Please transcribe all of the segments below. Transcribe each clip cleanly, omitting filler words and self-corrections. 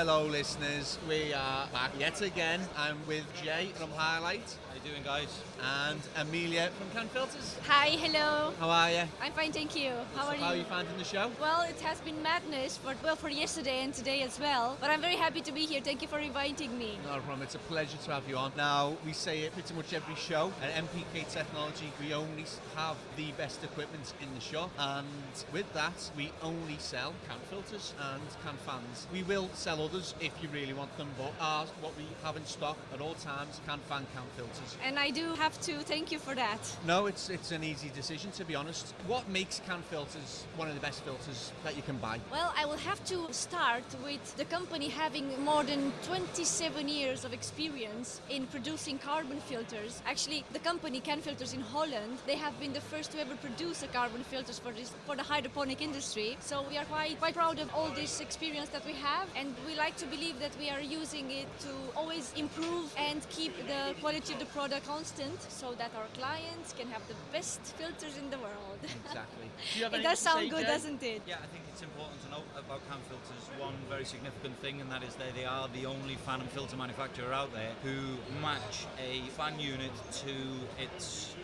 Hello listeners, we are back yet again. I'm with Jay from Highlight. How you doing, guys? And Emilia from CanFan Filters. Hi, hello. How are you? I'm fine, thank you. How are you? How are you finding the show? Well, it has been madness for yesterday and today as well. But I'm very happy to be here. Thank you for inviting me. Not a problem. It's a pleasure to have you on. Now, we say it pretty much every show. At NPK Technology, we only have the best equipment in the shop. And with that, we only sell can filters and can fans. We will sell others if you really want them, but what we have in stock at all times, can fan, can filters. And I do have to thank you for that. No, it's an easy decision, to be honest. What makes can filters one of the best filters that you can buy? Well, I will have to start with the company having more than 27 years of experience in producing carbon filters. Actually, the company CanFan Filters in Holland, they have been the first to ever produce a carbon filters for the hydroponic industry. So we are quite proud of all this experience that we have, and we like to believe that we are using it to always improve and keep the quality of the product constant so that our clients can have the best filters in the world. Exactly. Do you have It anything does to sound say, good, Jay? doesn't it? Yeah, I think it's important to note about can filters one very significant thing, and that is they are the only fan and filter manufacturer out there who match a fan unit to its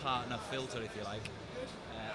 partner filter, if you like.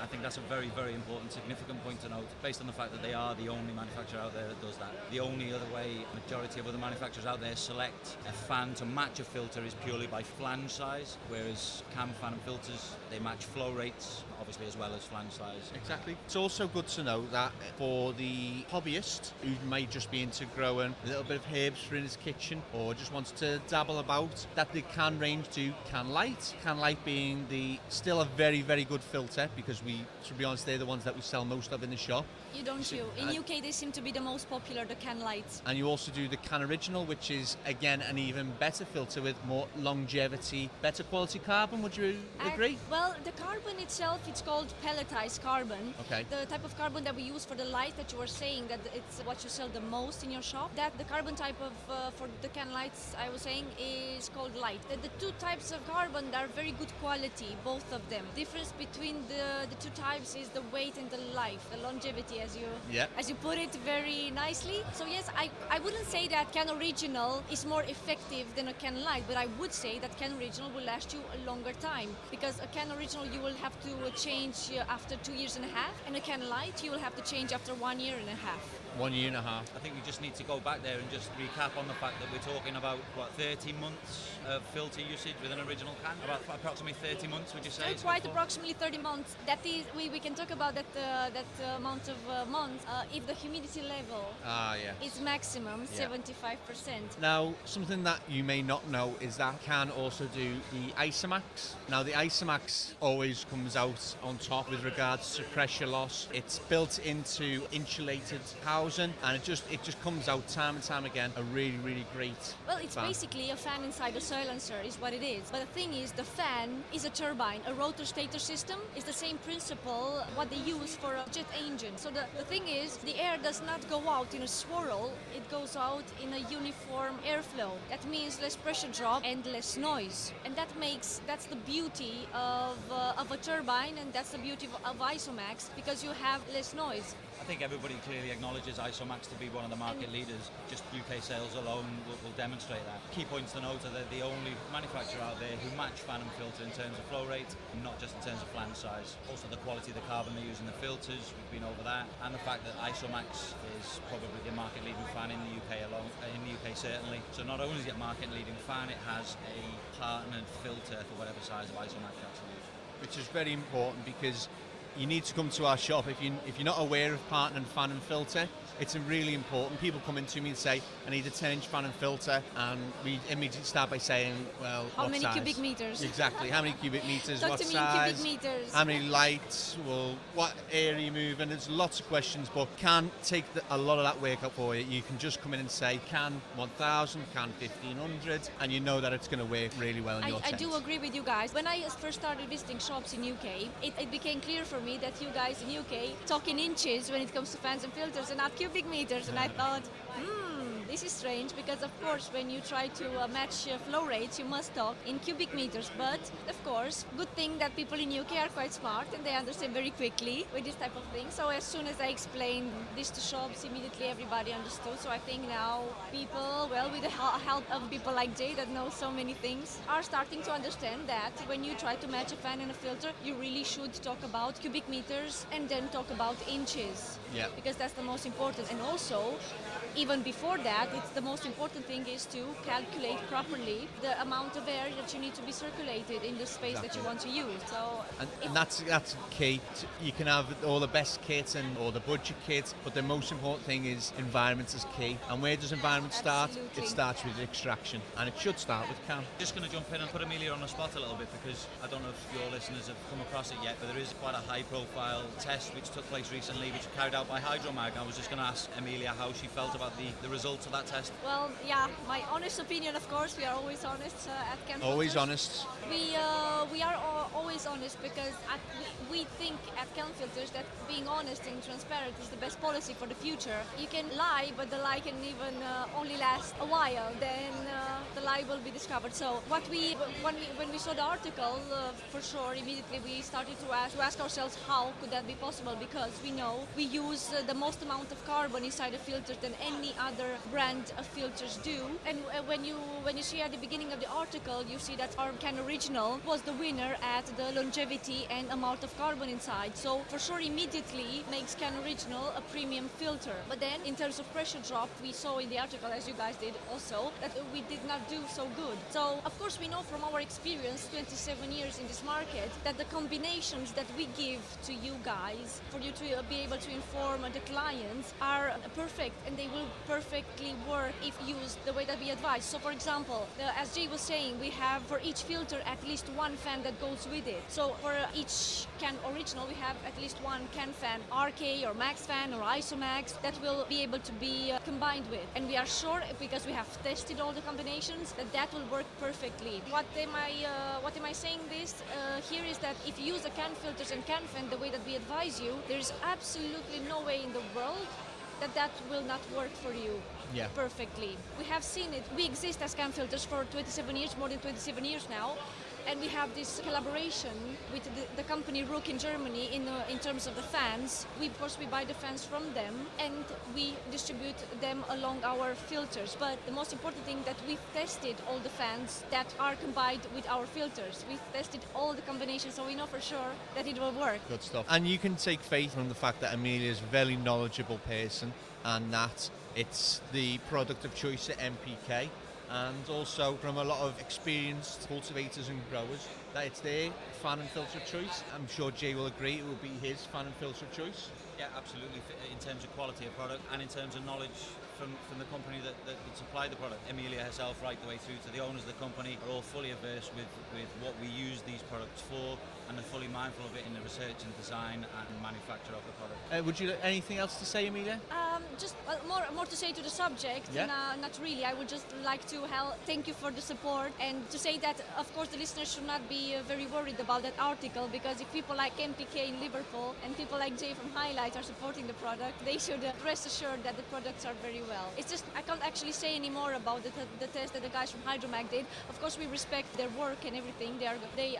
I think that's a very, very important, significant point to note, based on the fact that they are the only manufacturer out there that does that. The only other way majority of other manufacturers out there select a fan to match a filter is purely by flange size, whereas CanFan Filters, they match flow rates, obviously, as well as flange size. Exactly. It's also good to know that for the hobbyist who might just be into growing a little bit of herbs for in his kitchen or just wants to dabble about, that they can range to CanLight. CanLight being still a very, very good filter, because to be honest, they're the ones that we sell most of in the shop. You don't you? In UK, they seem to be the most popular, the can lights. And you also do the Can Original, which is, again, an even better filter with more longevity, better quality carbon. Would you agree? Well, the carbon itself, it's called pelletized carbon. Okay. The type of carbon that we use for the light that you were saying, that it's what you sell the most in your shop, that the carbon type of for the can lights, I was saying, is called light. The two types of carbon are very good quality, both of them. Difference between the two types is the weight and the life, the longevity, as you put it very nicely. So yes, I wouldn't say that Can Original is more effective than a Can Light, but I would say that Can Original will last you a longer time, because a Can Original you will have to change after 2.5 years, and a Can Light you will have to change after 1.5 years. 1.5 years. I think we just need to go back there and just recap on the fact that we're talking about, 30 months of filter usage with an original can? About approximately 30 months, would you say? Quite approximately 30 months. That is, we can talk about that amount of months if the humidity level is maximum 75%. Now, something that you may not know is that can also do the Isomax. Now, the Isomax always comes out on top with regards to pressure loss. It's built into insulated housing, and it just comes out time and time again. A really, really great Well, it's fan. basically a fan inside a silencer is what it is. But the thing is, the fan is a turbine. A rotor-stator system is the same principle what they use for a jet engine. So the thing is, the air does not go out in a swirl, it goes out in a uniform airflow. That means less pressure drop and less noise. And that's the beauty of a turbine, and that's the beauty of Isomax, because you have less noise. I think everybody clearly acknowledges Isomax to be one of the market leaders. Just UK sales alone will demonstrate that. Key points to note are that the only manufacturer out there who match fan and filter in terms of flow rate, and not just in terms of flange size. Also the quality of the carbon they use in the filters, we've been over that. And the fact that Isomax is probably the market leading fan in the UK alone, in the UK certainly. So not only is it market leading fan, it has a partnered filter for whatever size of Isomax you actually use. Which is very important, because you need to come to our shop. If you're not aware of partner and fan and filter, it's really important. People come into me and say, I need a 10-inch fan and filter, and we immediately start by saying, well, How what many size? cubic meters? Exactly. How many cubic meters? Talk what to me size? in cubic meters. How many lights? Well, what area you move? And there's lots of questions, but can take a lot of that work up for you. You can just come in and say, can 1,000, can 1,500, and you know that it's going to work really well in your I tent. do agree with you guys. When I first started visiting shops in UK, it became clear for me that you guys in UK talk in inches when it comes to fans and filters and not cubic meters, and I thought, This is strange because, of course, when you try to match flow rates, you must talk in cubic meters. But, of course, good thing that people in UK are quite smart and they understand very quickly with this type of thing. So as soon as I explained this to shops, immediately everybody understood. So I think now people, well, with the help of people like Jay that know so many things, are starting to understand that when you try to match a fan and a filter, you really should talk about cubic meters and then talk about inches. Yeah. Because that's the most important. And also, even before that, it's the most important thing is to calculate properly the amount of air that you need to be circulated in the space that you want to use. So, and that's key. You can have all the best kits and all the budget kits, but the most important thing is environment is key. And where does environment start? Absolutely. It starts with extraction, and it should start with CAN. Just going to jump in and put Emilia on the spot a little bit because I don't know if your listeners have come across it yet, but there is quite a high-profile test which took place recently, which was carried out by Hydromag. I was just going to ask Emilia how she felt about the results of that test. well, yeah, my honest opinion, of course, we are always honest at CanFan Always Filters. honest. We are always honest because we think at CanFan Filters that being honest and transparent is the best policy for the future. You can lie, but the lie can even only last a while. Then the lie will be discovered. So when we saw the article, for sure, immediately we started to ask ourselves how could that be possible, because we know we use the most amount of carbon inside a filter than any other brand of filters do. And when you see at the beginning of the article, you see that our CAN Original was the winner at the longevity and amount of carbon inside. So for sure, immediately makes CAN Original a premium filter. But then in terms of pressure drop, we saw in the article, as you guys did also, that we did not do so good. So of course we know from our experience, 27 years in this market, that the combinations that we give to you guys for you to be able to inform the clients are perfect, and they will perfectly work if used the way that we advise. So for example, as Jay was saying, we have for each filter at least one fan that goes with it. So for each CAN Original, we have at least one CAN fan, RK or Max fan or IsoMax, that will be able to be combined with. And we are sure, because we have tested all the combinations, that will work perfectly. What am I saying this here is that if you use the CAN filters and CAN fan the way that we advise you, there's absolutely no way in the world that will not work for you perfectly. We have seen it. We exist as CAN filters for 27 years, more than 27 years now. And we have this collaboration with the company Rook in Germany in terms of the fans. Of course, we buy the fans from them and we distribute them along our filters. But the most important thing that we've tested all the fans that are combined with our filters. We've tested all the combinations, so we know for sure that it will work. Good stuff. And you can take faith from the fact that Emilia is a very knowledgeable person, and that it's the product of choice at NPK. And also from a lot of experienced cultivators and growers, that it's their fan and filter choice. I'm sure Jay will agree it will be his fan and filter choice. Yeah, absolutely. In terms of quality of product and in terms of knowledge from the company that supplied the product. Emilia herself, right the way through to the owners of the company, are all fully averse with what we use these products for, and are fully mindful of it in the research and design and manufacture of the product. Would you anything else to say, Emilia? Just more to say to the subject. Yeah. Not really. I would just like to thank you for the support, and to say that of course the listeners should not be very worried about that article, because if people like NPK in Liverpool and people like Jay from Highlight are supporting the product, they should rest assured that the products are very well. It's just I can't actually say any more about the test that the guys from Hydromag did. Of course we respect their work and everything.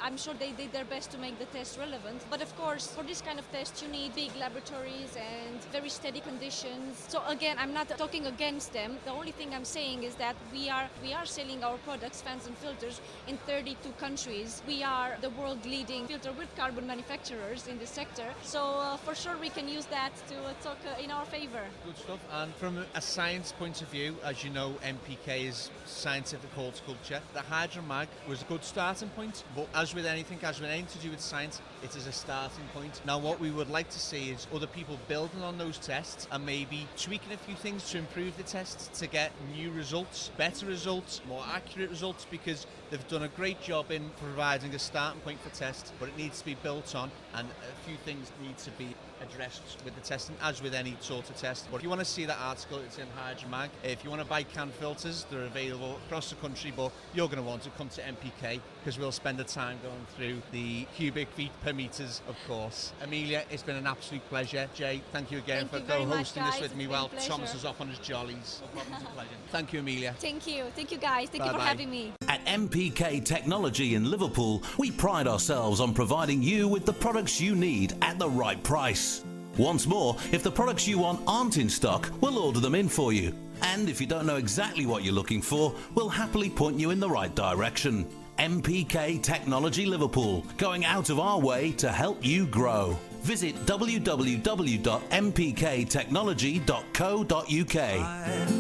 I'm sure they did their best to make the test relevant. But of course for this kind of test you need big laboratories and very steady conditions. So again, I'm not talking against them. The only thing I'm saying is that we are selling our products, fans and filters, in 32 countries. We are the world leading filter with carbon manufacturers in this sector. So for sure we can use that to talk in our favor. Good stuff. And from a science point of view, as you know, NPK is scientific horticulture. The Hydromag was a good starting point, but as with anything to do with science, it is a starting point. Now what we would like to see is other people building on those tests and maybe tweaking a few things to improve the tests to get new results, better results, more accurate results, because they've done a great job in providing a starting point for tests, but it needs to be built on, and a few things need to be addressed with the testing, as with any sort of test. But if you want to see that article, it's in Hydromag. If you want to buy can filters, they're available across the country, but you're going to want to come to NPK because we'll spend the time going through the cubic feet per meters, of course. Emilia, it's been an absolute pleasure. Jay, thank you again for co-hosting this with me while Thomas is off on his jollies. No problem, it's a pleasure. Thank you, Emilia. Thank you guys. Thank you for having me. At NPK Technology in Liverpool, we pride ourselves on providing you with the products you need at the right price. Once more, if the products you want aren't in stock, we'll order them in for you. And if you don't know exactly what you're looking for, we'll happily point you in the right direction. NPK Technology Liverpool, going out of our way to help you grow. Visit www.mpktechnology.co.uk. Life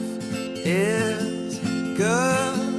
is good.